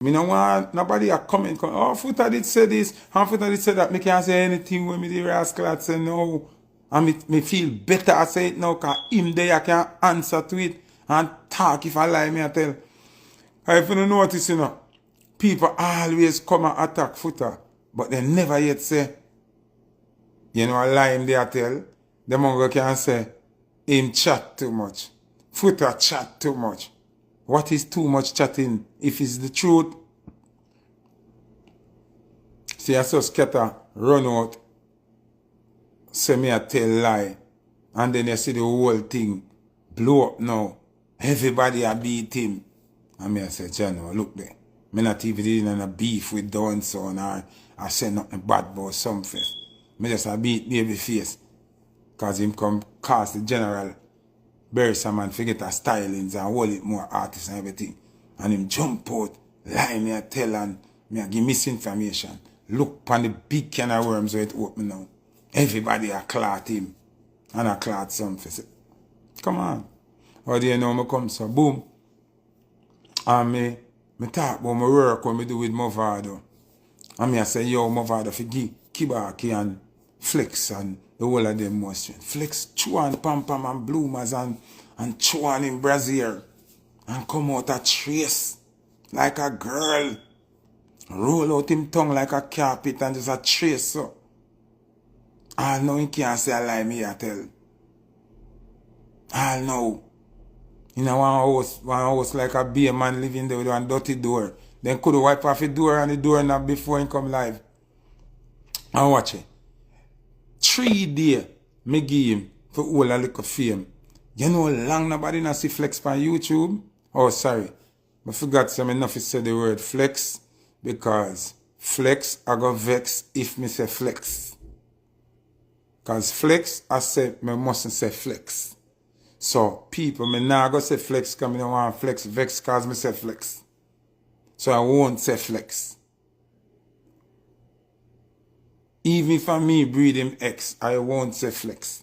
Me no want nobody a comment. Oh, Foota did say this, and Foota did say that. Me can't say anything when me the rascal I say no. And me feel better I say it now, because him there I can answer to it and talk if I lie me I tell. If you don't notice, you know, people always come and attack Foota, but they never yet say, you know, a lie him there tell. The mongo can say, him chat too much. Foota chat too much. What is too much chatting if it's the truth? See, I saw scatter run out, say me a tell lie, and then you see the whole thing blow up now. Everybody a beat him. And me I say, Jano, look there. Me not even in a beef with Don son or I say nothing bad about something. Me just a beat baby face. Cause him come cast the general bury some man forget a stylings and hold it more artists and everything. And him jump out, lie me a tell and me a give misinformation. Look upon the big can of worms where it open now. Everybody a clot him. And a clot something. Come on. How do you know me come so? Boom. And me talk about my work when me do with Mavado. And me I say, yo, Mavado for give Kibaki and Flexx and the whole of them most. Flexx chuan pam pam and bloomers and chuan in Brazil. And come out a trace like a girl. Roll out him tongue like a carpet and just a trace so. I know he can't say a lie me I tell. I know. In a one house like a beer man living there with one dirty door. Then could wipe off the door and the door not before he come live. And watch it. 3 days me give him for all a little fame. You know how long nobody not see Flexx on YouTube? Oh sorry. I forgot some enough to say the word Flexx because Flexx I go vex if me say Flexx. Cause Flexx I said me mustn't say Flexx. So people, me nah go say Flexx because I don't want Flexx vex cause me say Flexx. So I won't say Flexx. Even if me breed him X, I won't say Flexx.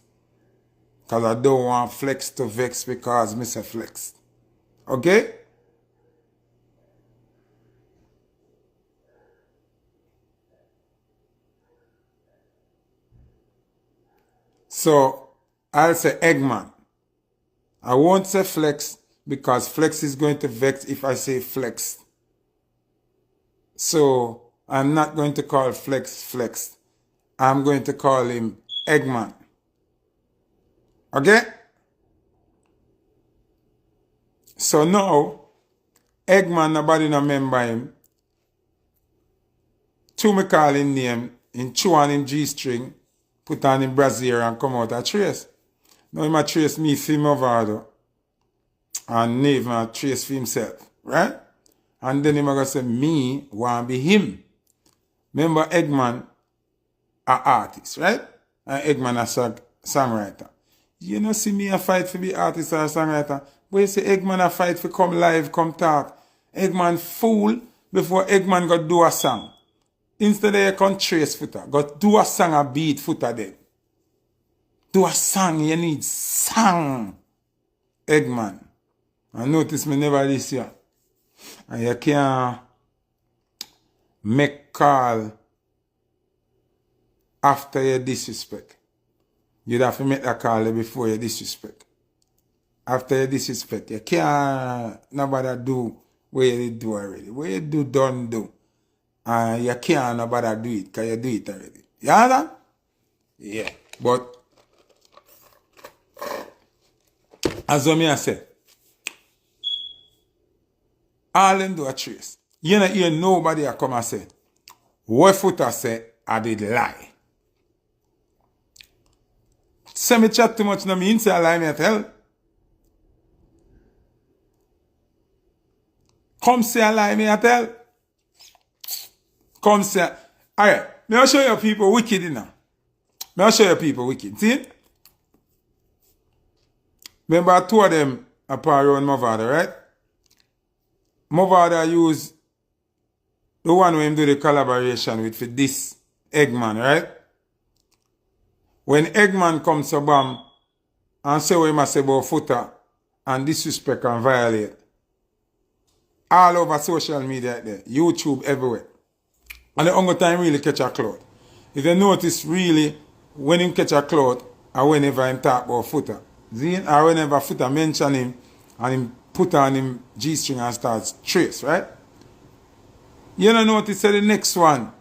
Cause I don't want Flexx to vex because me say Flexx. Okay? So I'll say Eggman. I won't say Flexx because Flexx is going to vex if I say Flexx. So I'm not going to call Flexx Flexx. I'm going to call him Eggman. Okay? So now, Eggman, nobody no remember him. Two me call him name, in chew on him G-string, put on him brassiere and come out a trace. Now he might trace me for Mavado. And Nave might trace for himself. Right? And then he might say, me want be him. Remember Eggman a artist, right? And Eggman a songwriter. You know see me a fight for be artist or a songwriter. But you say Eggman a fight for come live, come talk. Eggman fool before Eggman got do a song. Instead of you can trace Foota, got do a song a beat Foota then. Do a song, you need song. Eggman. And notice me never this year. And you can't make call after you disrespect. You'd have to make that call before you disrespect. After you disrespect, you can't nobody do what you do already. What you do, don't do. And you can't nobody do it because you do it already. You understand? Yeah. But as I say, all them do a trace. You know, hear nobody a come and say, what Foota say, I did lie. Say me chat too much, no me say I lie me a tell. Come say I lie me a tell. Come say, alright, me I'll show you people wicked, you know. Me I'll show you people wicked, see? Remember two of them apart around Mavado, right? Mavado use the one who him do the collaboration with for this Eggman, right? When Eggman comes to bam and say what he must say about Foota and disrespect and violate, all over social media there, YouTube, everywhere. And the only time really catch a cloud. If you notice really, when him catch a cloud, or whenever him talk about Foota, or whenever Foota mention him, and him put on him G-string and starts trace, right? You don't notice the next one,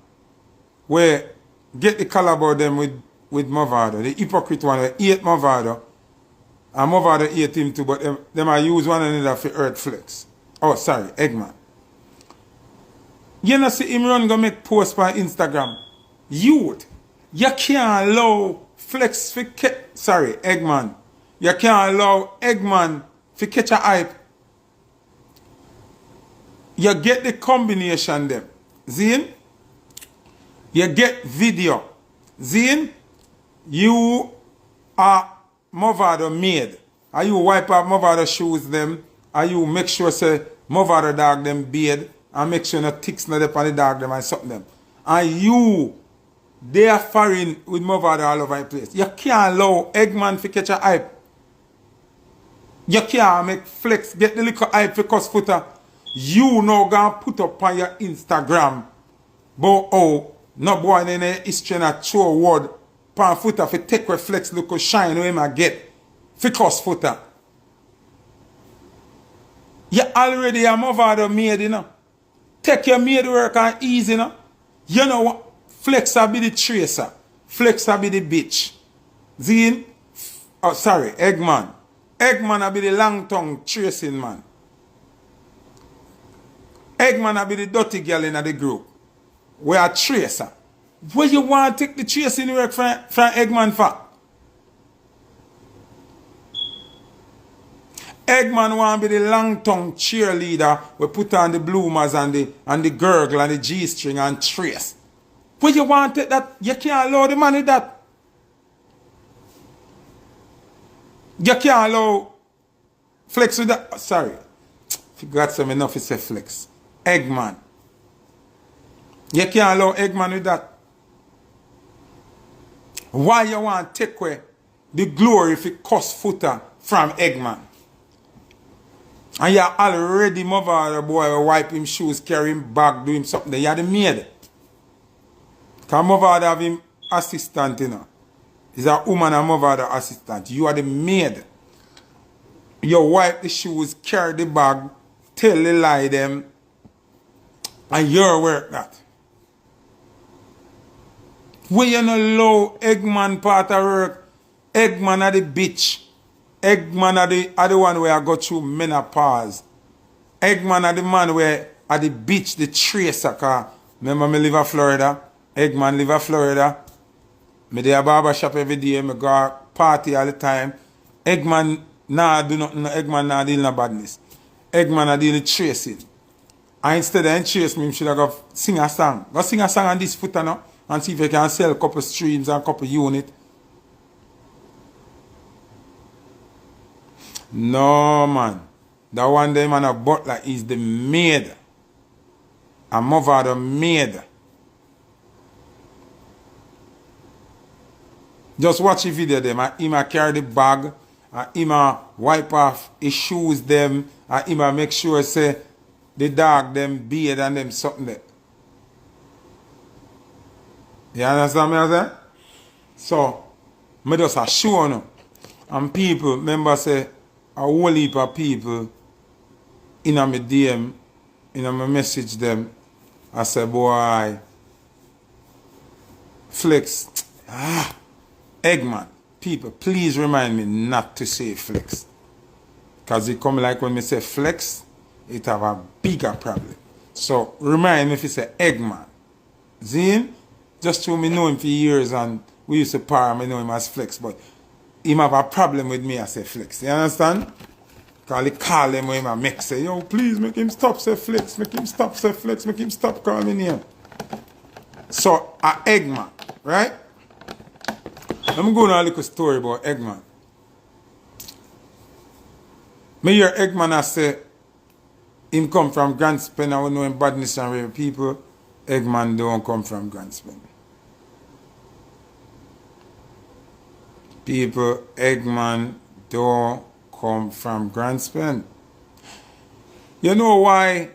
where get the collab them with Mavado, the hypocrite one where hate Mavado, and Mavado hate him too, but them I use one another for earth Flexx. Oh, sorry, Eggman. You know see him run go make post on Instagram. Youth, you can't allow Flexx for Eggman. You can't allow Eggman for catch a hype. You get the combination them. Zin? You get video. Zin? You are Mavado made. Are you wipe up Mavado shoes them? Are you make sure say Mavado dog them beard and make sure no ticks not up on the dog them and something them. And you they are foreign with Mavado all over the place. You can't allow Eggman to catch a hype. You can't make Flexx get the little hype for cause Foota. You now gonna put up on your Instagram. But oh, no boy in the history and throw a word pan Foota for take where Flexx look shine where him a get. For cause Foota. You already a Mavado made, you know. Take your made work and easy, you know. You know what? Flexx will be the tracer. Flexx will be the bitch. Zin? Oh, sorry, Eggman. Eggman will be the long tongue tracing man. Eggman will be the dirty girl in the group. We are tracer. Where you want to take the tracing work from Eggman for? Eggman want to be the long tongue cheerleader. We put on the bloomers and the gurgle and the G-string and trace. Where you want to take that? You can't allow the man with that. You can't allow Flexx with that. Sorry. Forgot some enough to say Flexx. Eggman. You can't allow Eggman with that. Why you want to take away the glory if it cost Foota from Eggman? And you already Mavado boy wipe him shoes, carry him bag, do him something. You are the maid. Because Mavado have him assistant, you know. He's a woman and Mavado assistant. You are the maid. You wipe the shoes, carry the bag, tell the lie them, and your work that. When you not allow Eggman part of work, Eggman are the bitch. Eggman are the one where I go through menopause. Eggman are the man where at the beach, the tracer car. Remember me live in Florida? Eggman live in Florida. Me dey a barber shop every day. Me go party all the time. Eggman nah do nothing. Eggman nah deal no badness. Eggman a deal with tracing. And instead of chase me, him should have go sing a song. Go sing a song on this Foota now. And see if you can sell a couple streams and a couple units. No, man. That one day, man, a butler is the maid. A Mavado maid. Just watch the video them. Him a carry the bag. Him a wipe off his shoes them. Him a make sure say the dog them beard and them something there. You understand me, I say? So, me just a show no. And people, remember say, a whole heap of people in my DM, in my message them, I say, boy, Flexx, Eggman, people, please remind me not to say Flexx. Because it come like when me say Flexx, it have a bigger problem. So, remind me if you say Eggman. Zin, just to me know him for years and we used to par, I know him as Flexx, but him have a problem with me, I say Flexx. You understand? Because he call him when him make say, yo, please make him stop say Flexx, make him stop say Flexx, make him stop calling him. So, a Eggman, right? Let me go on a little story about Eggman. Me hear Eggman I say, him come from Grand Spain, I know him badness and real people. Eggman don't come from Grand Spain. People, Eggman don't come from Grand Spain. You know why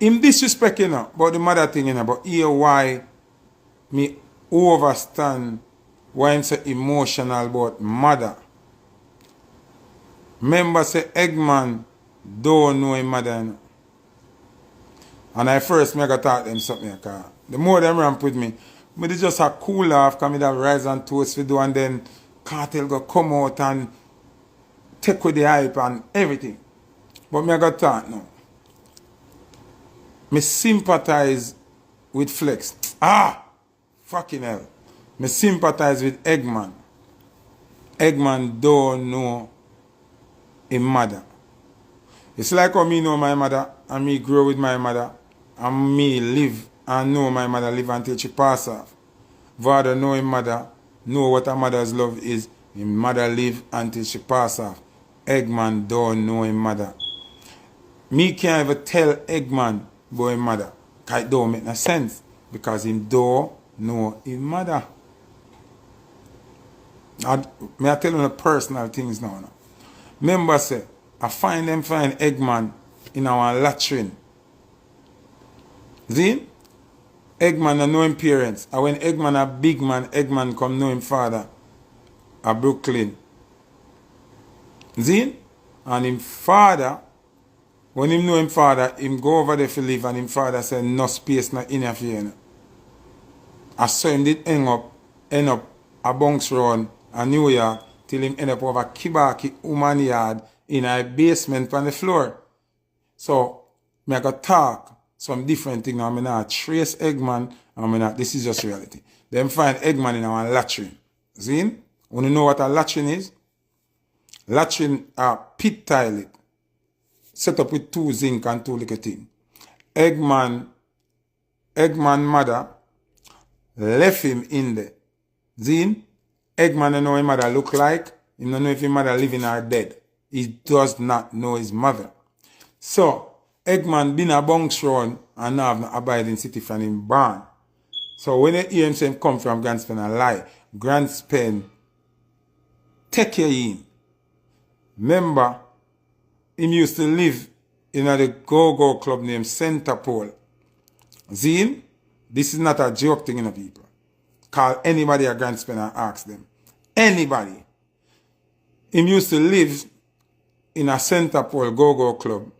him disrespect, you know, about the mother thing, you know, but here why me overstand why I'm so emotional about mother. Remember say Eggman don't know him mother, you know. And I first me I got taught them something, because the more them ramp with me just a cool off, because me have rise and toast for do, and then Kartel go come out and take with the hype and everything. But me I got taught now. Me sympathize with Flexx. Fucking hell. Me sympathize with Eggman. Eggman don't know his mother. It's like how me know my mother, and me grow with my mother, and me live and know my mother live until she pass off. Vybz know his mother, know what a mother's love is. His mother live until she pass off. Eggman don't know his mother. Me can't even tell Eggman about his mother, because it don't make no sense, because him don't know his mother. I tell you the personal things now. Remember say, I find Eggman in our latrine. See? Eggman know him parents. And when Eggman a big man, Eggman come know him father a Brooklyn. See? And him father, when him know him father, him go over there to live, and him father say no space, not enough here. I saw him did end up a bunks round a New York till him end up over Kibaki woman yard in a basement on the floor. So me I got talk some different things. I'm not trace Eggman, and not, this is just reality. Them find Eggman in our latrine. See? Want to know what a latrine is? Latrine a pit toilet set up with 2 zinc and 2 little things. Eggman mother left him in there. See? Eggman don't know his mother look like. He don't know if his mother living or dead. He does not know his mother. So, Eggman been a bunks round and now have no abiding city from him born. So when you hear him say him come from Grandspen and lie, Grandspen take you in. Remember, him used to live in a go-go club named Center Pole. See? This is not a joke thing, you know, people. Call anybody a Grandspen and ask them. Anybody. Him used to live in a Center Pole go-go club.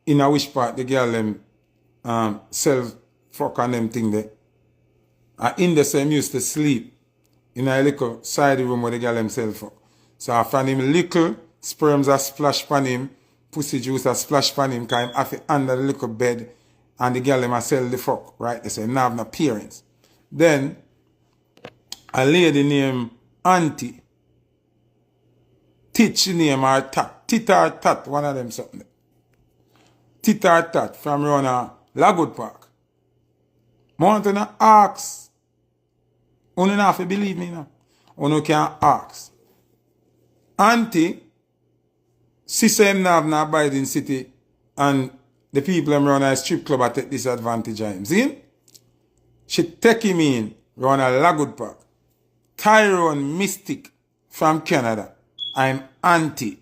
In a which part the girl them self fuck and them thing there. And in the same used to sleep in a little side room where the girl them self fuck. So I found him little sperms a splash pan him, pussy juice a splash pan him, because him have it under the little bed and the girl them a sell the fuck, right? They say him not have no parents. Then a lady named Auntie, Titch name or Tat, Tit or Tat, one of them something. Tit or Tat from around Lagwood Park. I want to ask. You don't have to believe me now. You can ask. Auntie, sister him not have no abiding city, and the people around a strip club are take disadvantage of him. See? She take him in around a Lagwood Park. Tyrone Mystic from Canada. I'm Auntie.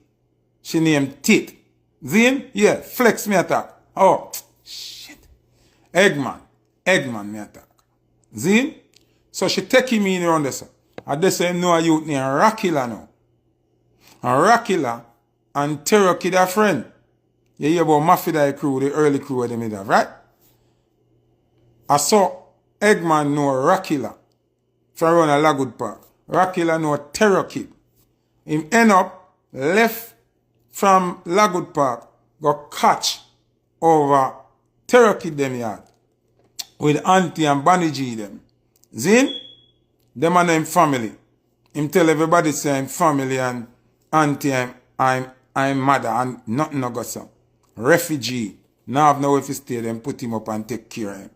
She named Tit. Zin? Yeah, Flexx me attack. Oh, shit. Eggman me attack. Zin? So she take him in around this. And they say no a youth named Rakila now. And Rakila and Terror Kid a friend. You hear about Mavado crew, the early crew of them have, right? I saw Eggman know Rakila from around a Lagwood Park. Rakila know Terror Kid. Him end up left from Lagwood Park, go catch over Terror Kid them yard with Auntie and Bunny G them. Zin? Them and them family. Him tell everybody say I'm family and Auntie I'm mother and nothing no got some. Refugee. Now have nowhere to stay, them put him up and take care of him.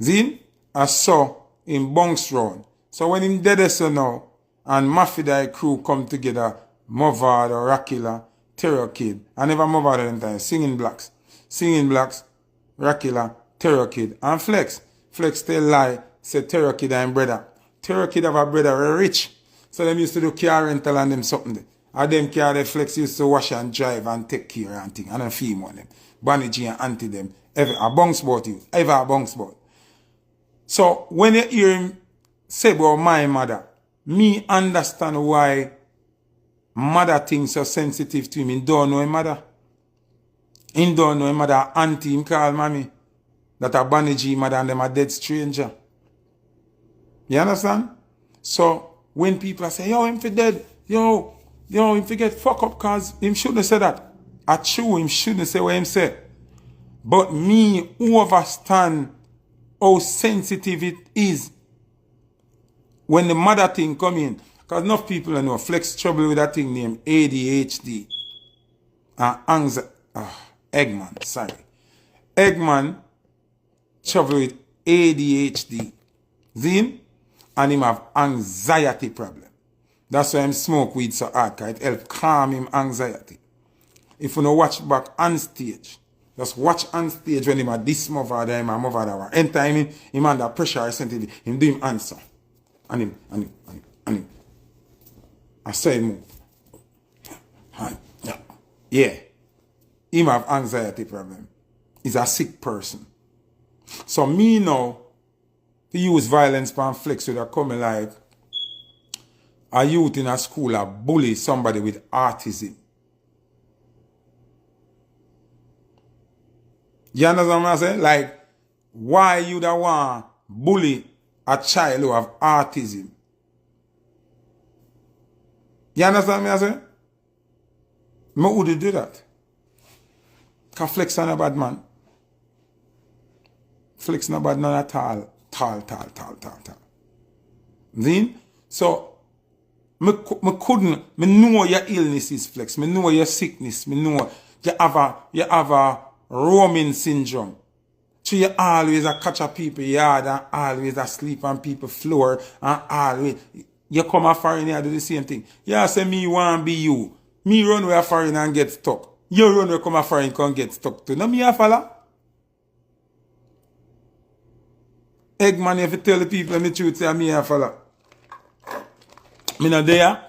Zin? I saw him bunks round. So when him dead so now and Mavado crew come together, Mavado, Rakila, Terror Kid. I never Mavado them time. Singing Blacks, Rakila, Terror Kid, and Flexx. Flexx tell lie, say Terror Kid and brother. Terror Kid have a brother very rich. So them used to do car rental and them something. And them car the Flexx used to wash and drive and take care and thing. And them film on them. Bunny G and Auntie them Ever a bounce about you. Ever a bounce about. So when you hear him say about my mother, me understand why mother things so sensitive to him. He don't know his mother. He don't know his mother auntie him call mommy. That a Baniji mother and them a dead stranger. You understand? So when people say, yo, him for dead, yo, him for get fuck up cause him shouldn't say that. I true, him shouldn't say what him say. But me who understand how sensitive it is when the mother thing come in. Because enough people know Flexx trouble with that thing named ADHD. And Eggman, sorry. Eggman trouble with ADHD. Zin? And him have anxiety problem. That's why him smoke weed so hard, because it help calm him anxiety. If you no watch back on stage, just watch on stage when him a this Mavado, him a Mavado. Anytime him under pressure, essentially, him do him answer. And him. I say him move. Yeah. Him have anxiety problem. He's a sick person. So me now, to use violence for Flexx with a come like a youth in a school a bully somebody with autism. You understand what I'm saying? Like, why you da want bully a child who have autism? You understand what I'm saying? Me would do that. Because Flexx not a bad man. Flexx not bad man at all. Tall. Then, so, me know your illness is Flexx. Me know your sickness. Me know you have a roaming syndrome. So you always a catch a people yard and always a sleep on people floor and always, you come a foreign here do the same thing. You say me want be you. Me run where a foreign and get stuck. You run where come a foreign can get stuck too. No me a follow. Eggman, if you tell the people the truth, say me a follow. Me not there.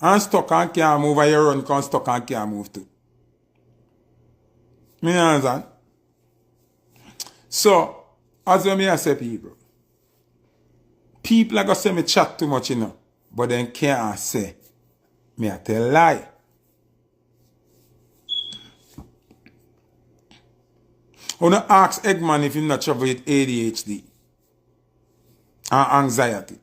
And stuck and can't move, and you run can stuck and can't move too. Me understand? So, as when I say people are going to say me chat too much, you know, but then can't say me a tell lie. I want to ask Eggman if he not trouble with ADHD and anxiety.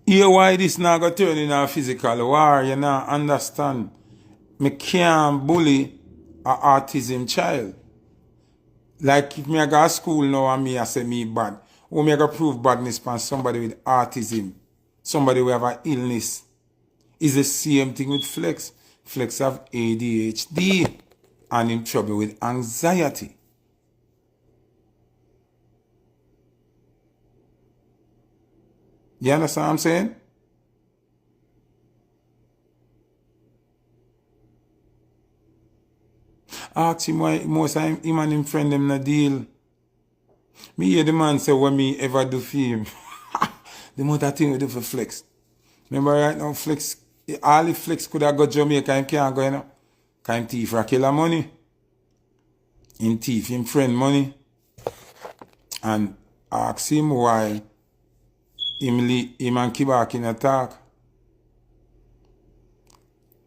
Hear why this now go turn in a physical war, you know, understand. Me can't bully a autism child. Like if me I go to school now and me I say me bad. Or me I go prove badness from somebody with autism. Somebody who have an illness. It's the same thing with Flexx. Flexx have ADHD and in trouble with anxiety. You understand what I'm saying? Ask him why most of him and him friend them not deal. Me hear the man say what me ever do for him. The amount of thing we do for Flexx. Remember right now Flexx, all the Flexx could have got Jamaica, him can't go, you know. Because him thief a killer money. Him thief him friend money. And ask him why him and Kibak in attack.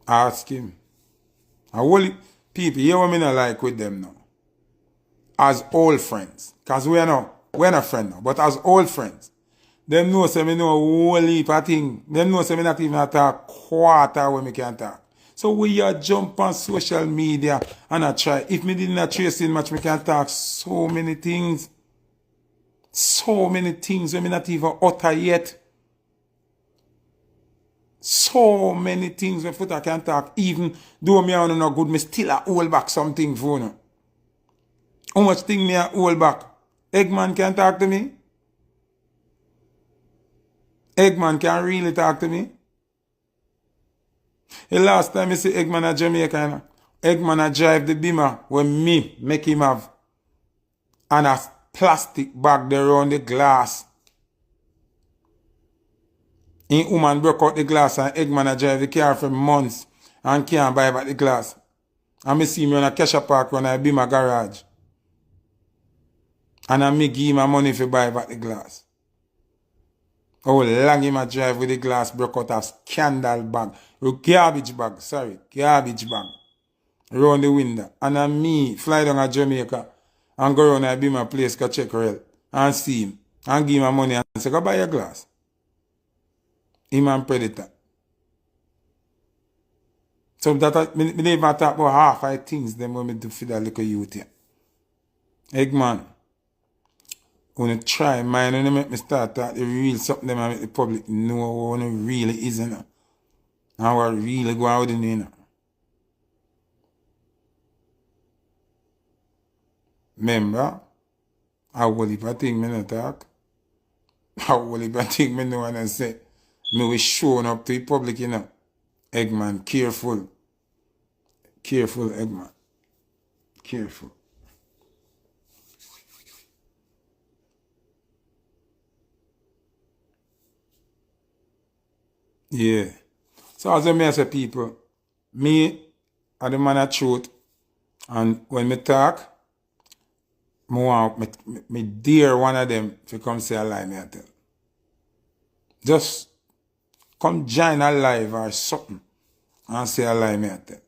Ask him. And all people, you know what I not like with them now? As old friends. Because we're not friends now, but as old friends. Them know say me know a whole heap of things. Them know say me not even talk quarter when me can talk. So we jump on social media and I try. If me didn't trace in much, me can talk so many things. So many things when me not even utter yet. So many things when Foota can talk. Even though me are no good, me still a hold back something for you. How much thing me a hold back? Eggman can talk to me? Eggman can really talk to me? The last time I see Eggman at Jamaica, Eggman a drive the Beamer when me make him have and a plastic bag there around the glass. In woman broke out the glass and Eggman a drive the car for months and can't buy back the glass. And I see me on a Kesha Park when I be my garage. And I give him my money to buy back the glass. Oh, long him a drive with the glass broke out a scandal bag. Garbage bag, sorry. Garbage bag. Around the window. And I me fly down to Jamaica and go around and be my place to check her health. And see him. And give him my money and say, go buy your glass. Him and predator. So that me even talk about half of things them when me do for that little youth here. Eggman. When you try mine, when you make me start talk the real something them make the public know what it really is, you know. And what really go out in, you know. Remember, I will if I think me not talk. I will if I think me know and say, me we showing up to the public, you know. Eggman, careful. Careful, Eggman. Careful. Yeah. So as I say, people, me are the man of truth. And when me talk, me dare one of them to come say a lie me I tell. Just come join a live or something and say a lie me I tell.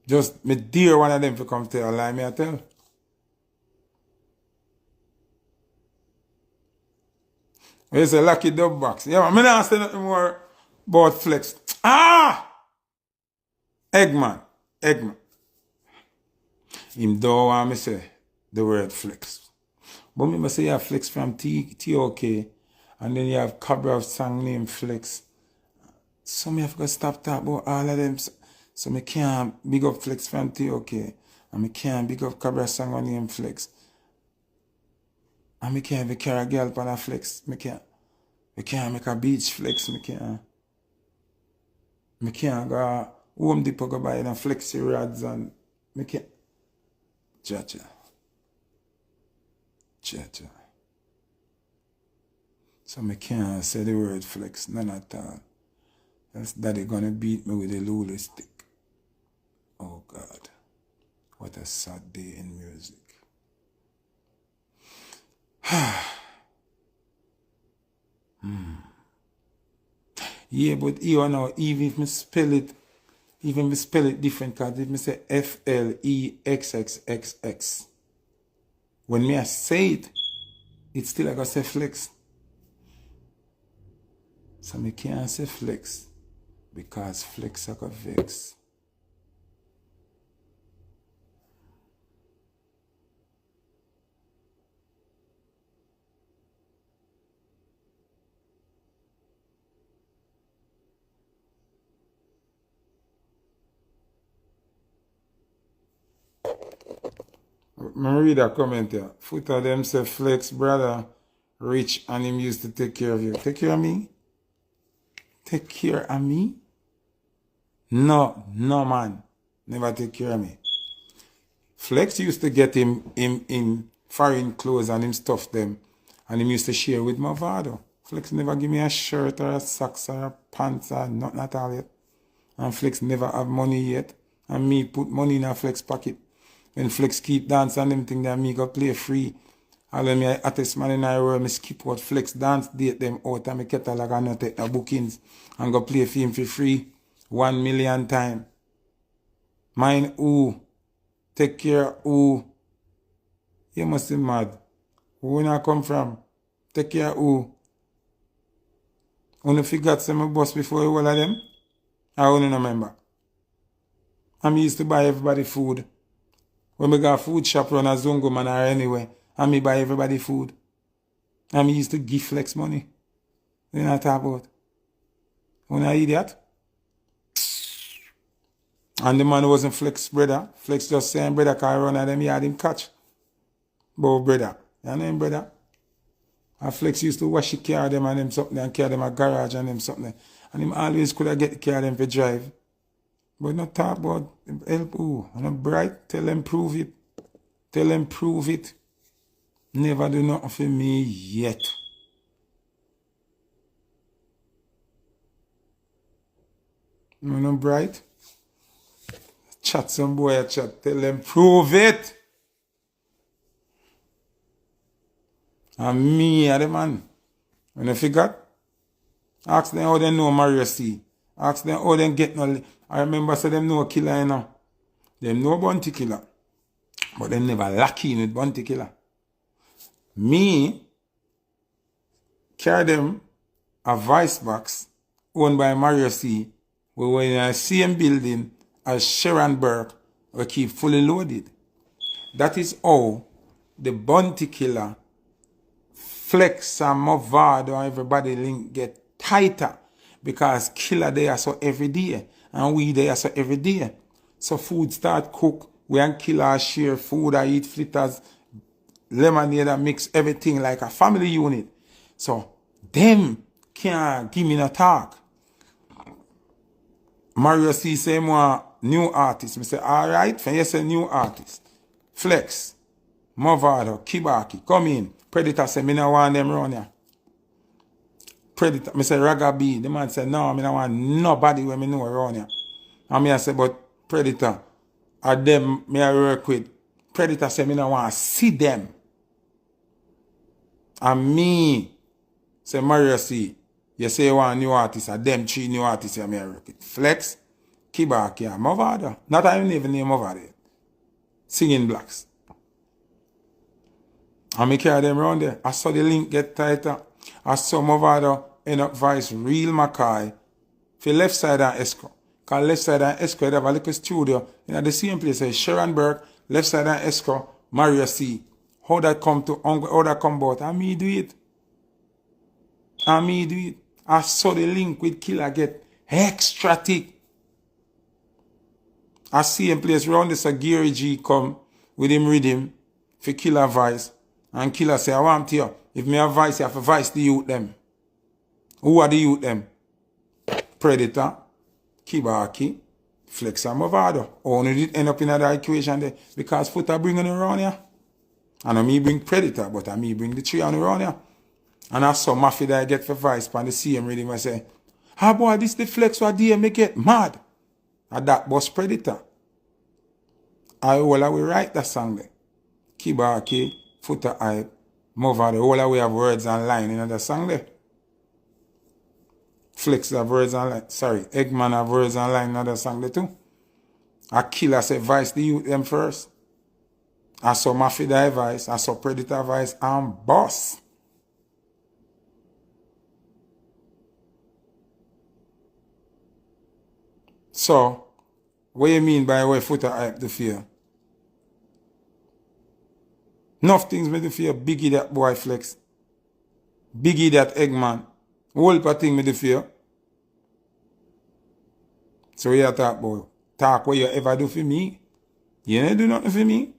Just me dare one of them to come tell a lie me I tell. It's a lucky dub box. Yeah, man, I don't say nothing more about Flexx. Ah! Eggman. Him don't want me say the word Flexx. But me must say you have Flexx from TOK. And then you have Cabra song named Flexx. So me have to stop talking about all of them. So me can't big up Flexx from TOK. And me can't big up Cabra song named Flexx. And me can't even carry a girl on a Flexx. Me can't make a beach Flexx. Me can't go Home Depot go buy the Flexi rods and me can't. Cha-cha. So me can't say the word Flexx, none at all. That's daddy gonna beat me with a lulu stick. Oh God. What a sad day in music. Yeah, but you know, even if me spell it different, cause if me say FLEXXXX, when me I say it, it's still like I say Flexx. So me can't say Flexx because Flexx like a vex. Me read a comment here. Foota them say Flexx brother rich and him used to take care of you. Take care of me? Take care of me? No man. Never take care of me. Flexx used to get him foreign clothes and him stuff them. And him used to share with Mavado. Flexx never give me a shirt or a socks or a pants or nothing at all yet. And Flexx never have money yet. And me put money in a Flexx pocket. When Flexx keep dance and them thing that me go play free. All of me artist man in the world, me skip out Flexx dance, date them out and me catalog and not take the bookings and go play film for free 1 million times. Mine who? Take care who? You must be mad. Who I come from? Take care who? Only forgot some boss before all of them? I only remember. I used to buy everybody food. When we got food shop run a Zongo man or anywhere, and me buy everybody food. And me used to give Flexx money. You know what I talk about? When I idiot. And the man wasn't Flexx brother. Flexx just saying brother can run and them he had him catch. But brother. You know him brother? And Flexx used to wash the car them and them something and carry them a garage and them something. And him always could have get the car them for drive. But not talk about help who. Not bright. Tell them prove it. Tell them prove it. Never do nothing for me yet. You know bright? Chat some boy a chat. Tell them prove it. And me are the man. When you forgot, ask them how they know Mario C. Ask them how they get no. I remember say them know killer, you know. Them know bounty killer. But they never lucky with bounty killer. Me carry them a vice box owned by Mario C. We were in the same building as Sharon Burke. We keep fully loaded. That is how the bounty killer, Flexx and Mavado and everybody link get tighter. Because killer they are so every day. And we they are so every day. So food start cook. We and killer share food. I eat fritters, lemonade and mix everything like a family unit. So them can't give me no talk. Mario C say more new artist. I say, alright, when you say new artist. Flexx, Mavado, Kibaki, come in. Predator say, me no want them around here. Predator, I say, Raga B. The man say, no, me no want nobody when me know around here. And me I say, but Predator, are them me I work with. Predator say, me no want to see them. And me, say, Mario C, you say you want new artists, and them 3 new artists you me I work with. Flexx, Kibaki, and Mavado. Not even name Mavado. Singing Blacks. And me carry them around there. I saw the link get tighter. I saw Mavado end up vice real Mackay for left side and escrow. Because left side and escrow, they have a little studio in the same place as Sharon Burke, left side and escrow, Mario C. How that come to how that come about? And me do it. And me do it. I saw the link with Killer get extra thick. I see him place around this a Gary G come with him rhythm for Killer Vice. And Killer say, I want you. If me have Vice, you have to Vice the youth them. Who are the youth them? Predator, Kibaki, Flexx and Mavado. Only did end up in that equation there. Because Foota bringing around here. And I me bring Predator, but I me bring the 3 on around here. And I saw Mafia that I get for Vice and the same rhythm. I say, ah boy, this the Flexx what day me get mad. And that was Predator. I will write that song there. Kibaki, Foota hype, Mavado, all we have words and line in the song there. Flexx have words and line. Sorry, Eggman have words and line in the song there too. A Killer say Vice the youth them first. I saw Mafia Vice, I saw Predator Vice and Boss. So, what you mean by where Foota hype the fear? Enough things me to fear. Biggie that boy Flexx. Biggie that Eggman. Whole part thing me to fear. So you talk about talk what you ever do for me. You never do nothing for me.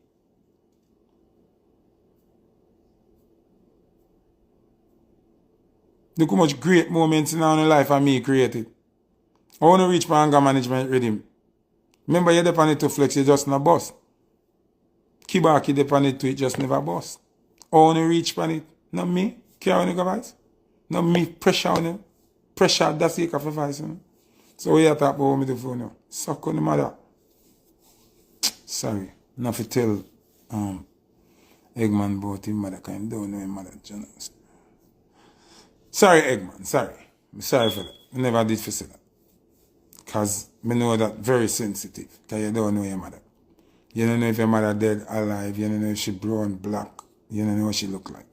Look how much great moments in our life and me created. I want to reach my anger management rhythm. Remember you depend it to Flexx, you just not boss. Kibaki depend it to it, just never boss. I want to reach on it. Not me. Care on the guys. Not me pressure on him. Pressure that's the of advice. So we talk about me the phone now. Suck on the mother. Sorry. Not to tell Eggman about him mother because I don't know him mother journalist. Sorry Eggman, sorry. I'm sorry for that. I never did for say that. Because I know that very sensitive. Because you don't know your mother. You don't know if your mother dead, alive. You don't know if she brown, black. You don't know what she look like.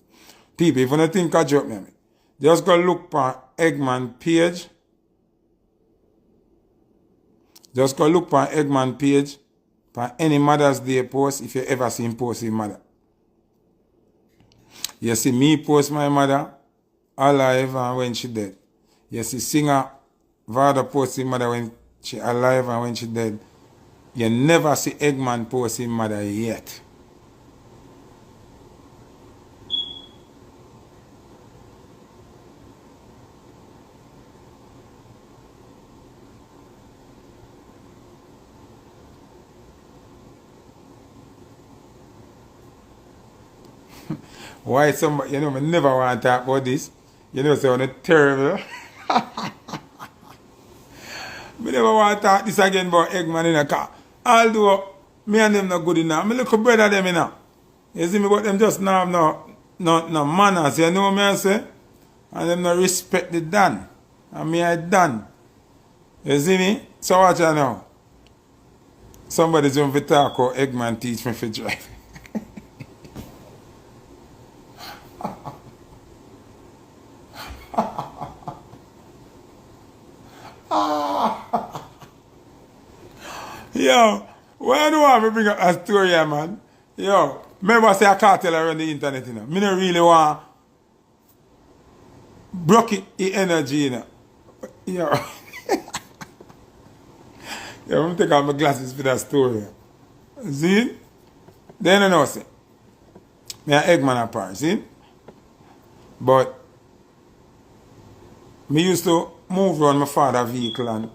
People, if you don't think I joke me, just go look for Eggman page. Just go look for Eggman page. For any Mother's Day post, if you ever see him post his mother. You see me post my mother, alive and when she dead. You see singer Vybz post his mother when she alive and when she dead. You never see Eggman post his mother yet. Why somebody, you know, I never want to talk about this. You know, so it's terrible. I never want to talk this again about Eggman in a car. Although, me and them not good enough. My little brother them enough. You see me, but them just not have no manners, you know what I say? And them not respect the done. And me I done. You see me? So watch out now. Somebody's going to talk or Eggman teach me to drive. Yo, why do I want to bring up a story, man? Yo, remember I say a cartel around the internet, you know? Me don't really want broke it the energy, you know? Yo. Yo, I'm take off my glasses for that story. See? Then I know, say. Me an Eggman apart, see? But me used to move around my father's vehicle and,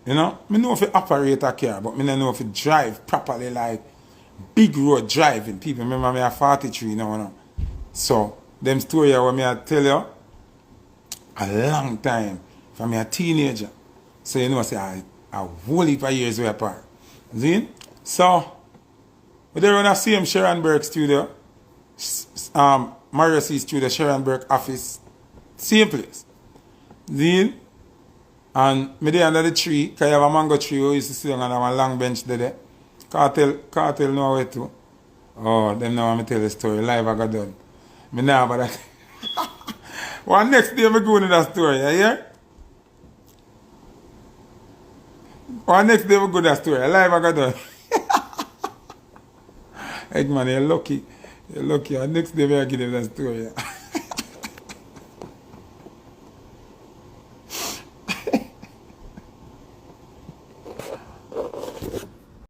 you know, me know if you operate a car, but me don't know if you drive properly, like big road driving. People remember me at 43 now, you know. So, them story where me I tell you, a long time, from me a teenager. So, you know, say, a whole heap of years way apart. See? So, we there run a same Sharon Burke studio, Mario C studio, Sharon Burke office, same place. See? And me there under the tree, because I have a mango tree, we used to sit on a long bench there. Kartel know where to. Oh, them now me tell the story, live I got done. Me now about that. One next day me go into that story, you hear? One next day we go to that story, live I got done. Eggman, you're lucky. You're lucky. And next day I give them that story.